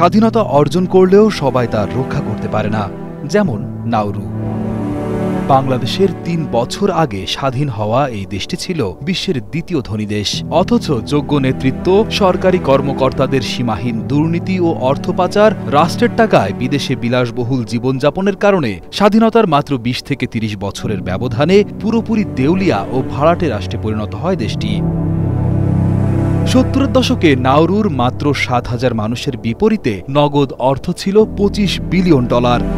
স্বাধীনতা অর্জন করলেও সবাই তা রক্ষা করতে পারে না, যেমন নাউরু। বাংলাদেশের ৩ বছর আগে স্বাধীন হওয়া এই দেশটি ছিল বিশ্বের দ্বিতীয় ধনী দেশ। অথচ যোগ্য নেতৃত্ব, সরকারি কর্মকর্তাদের সীমাহীন দুর্নীতি ও অর্থ পাচার, রাষ্ট্রের টাকায় বিদেশে বিলাসবহুল জীবনযাপনের কারণে স্বাধীনতার মাত্র ২০ থেকে ৩০ বছরের ব্যবধানে পুরোপুরি দেউলিয়া ও ভাড়াটে রাষ্ট্রে পরিণত হয় দেশটি। ৭০-এর দশকে নাউরুর মাত্র ৭,০০০ মানুষের বিপরীতে নগদ অর্থ ছিল $২৫ বিলিয়ন।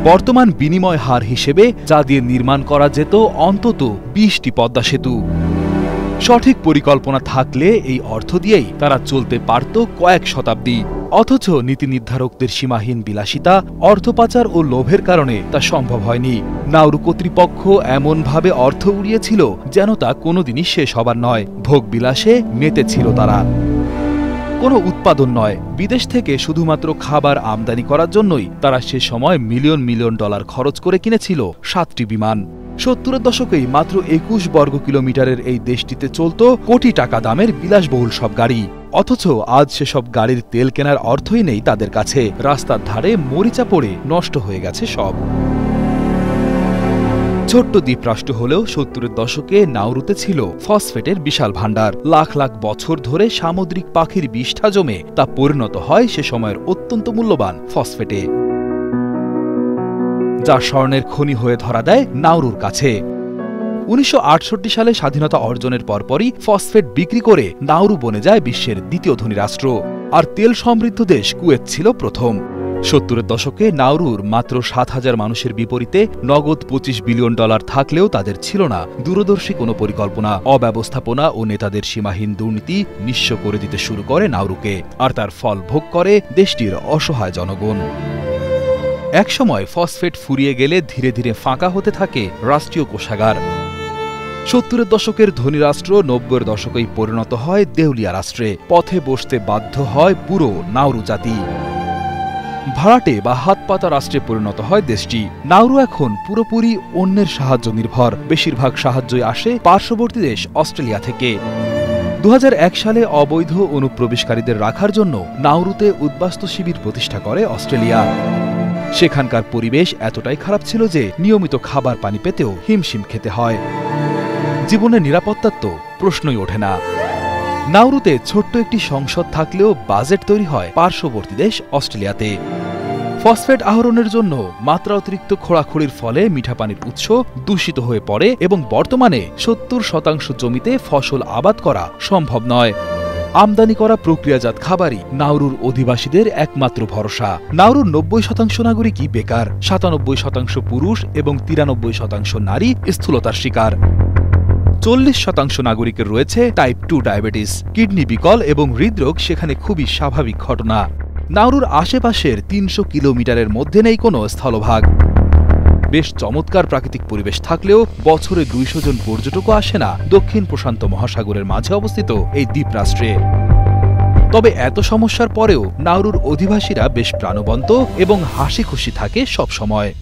বর্তমান বিনিময় হার হিসেবে যা দিয়ে নির্মাণ করা যেত অন্তত ২০টি পদ্মা সেতু। সঠিক পরিকল্পনা থাকলে এই অর্থ দিয়েই তারা চলতে পারত কয়েক শতাব্দী। অথচ নীতি নির্ধারকদের সীমাহীন বিলাসিতা, অর্থ পাচার ও লোভের কারণে তা সম্ভব হয়নি। নাউরু কর্তৃপক্ষ এমনভাবে অর্থ উড়িয়েছিল যেন তা কোনোদিনই শেষ হবার নয়। ভোগবিলাসে মেতেছিল তারা। কোনো উৎপাদন নয়, বিদেশ থেকে শুধুমাত্র খাবার আমদানি করার জন্যই তারা সে সময় মিলিয়ন মিলিয়ন ডলার খরচ করে কিনেছিল ৭টি বিমান। ৭০-এর দশকেই মাত্র ২১ বর্গ কিলোমিটারের এই দেশটিতে চলত কোটি টাকা দামের বিলাসবহুল সব গাড়ি। অথচ আজ সেসব গাড়ির তেল কেনার অর্থই নেই তাদের কাছে। রাস্তার ধারে মরিচা পড়ে নষ্ট হয়ে গেছে সব। ছোট্ট দ্বীপরাষ্ট্র হলেও ৭০-এর দশকে নাউরুতে ছিল ফসফেটের বিশাল ভাণ্ডার। লাখ লাখ বছর ধরে সামুদ্রিক পাখির বিষ্ঠা জমে তা পরিণত হয় সে সময়ের অত্যন্ত মূল্যবান ফসফেটে, যা স্বর্ণের খনি হয়ে ধরা দেয় নাউরুর কাছে। ১৯৬৮ সালে স্বাধীনতা অর্জনের পরপরই ফসফেট বিক্রি করে নাউরু বনে যায় বিশ্বের দ্বিতীয় ধনী রাষ্ট্র। আর তেল সমৃদ্ধ দেশ কুয়েত ছিল প্রথম। ৭০-এর দশকে নাউরুর মাত্র ৭,০০০ মানুষের বিপরীতে নগদ $২৫ বিলিয়ন থাকলেও তাদের ছিল না দূরদর্শী কোনো পরিকল্পনা। অব্যবস্থাপনা ও নেতাদের সীমাহীন দুর্নীতি নিঃস্ব করে দিতে শুরু করে নাউরুকে, আর তার ফল ভোগ করে দেশটির অসহায় জনগণ। একসময় ফসফেট ফুরিয়ে গেলে ধীরে ধীরে ফাঁকা হতে থাকে রাষ্ট্রীয় কোষাগার। ৭০-এর দশকের ধনী রাষ্ট্র ৯০-এর দশকেই পরিণত হয় দেউলিয়া রাষ্ট্রে। পথে বসতে বাধ্য হয় পুরো নাউরু জাতি। ভাড়াটে বা হাত পাতা রাষ্ট্রে পরিণত হয় দেশটি। নাউরু এখন পুরোপুরি অন্যের সাহায্য নির্ভর। বেশিরভাগ সাহায্যই আসে পার্শ্ববর্তী দেশ অস্ট্রেলিয়া থেকে। ২০০১ সালে অবৈধ অনুপ্রবেশকারীদের রাখার জন্য নাউরুতে উদ্বাস্তু শিবির প্রতিষ্ঠা করে অস্ট্রেলিয়া। সেখানকার পরিবেশ এতটাই খারাপ ছিল যে নিয়মিত খাবার পানি পেতেও হিমশিম খেতে হয়। জীবনের নিরাপত্তার তো প্রশ্নই ওঠে না। নাউরুতে ছোট্ট একটি সংসদ থাকলেও বাজেট তৈরি হয় পার্শ্ববর্তী দেশ অস্ট্রেলিয়াতে। ফসফেট আহরণের জন্য মাত্রা অতিরিক্ত খোঁড়াখুড়ির ফলে মিঠা পানির উৎস দূষিত হয়ে পড়ে এবং বর্তমানে ৭০% জমিতে ফসল আবাদ করা সম্ভব নয়। আমদানি করা প্রক্রিয়াজাত খাবারই নাউরুর অধিবাসীদের একমাত্র ভরসা। নাউরুর ৯০% নাগরিকই বেকার, ৯৭% পুরুষ এবং ৯৩% নারী স্থূলতার শিকার। ৪০% নাগরিকের রয়েছে টাইপ 2 ডায়াবেটিস, কিডনি বিকল এবং হৃদরোগ সেখানে খুবই স্বাভাবিক ঘটনা। নাউরুর আশেপাশের ৩০০ কিলোমিটারের মধ্যে নেই কোনো স্থলভাগ। বেশ চমৎকার প্রাকৃতিক পরিবেশ থাকলেও বছরে ২০০ জন পর্যটকও আসে না দক্ষিণ প্রশান্ত মহাসাগরের মাঝে অবস্থিত এই দ্বীপরাষ্ট্রে। তবে এত সমস্যার পরেও নাউরুর অধিবাসীরা বেশ প্রাণবন্ত এবং হাসি খুশি থাকে সব সময়।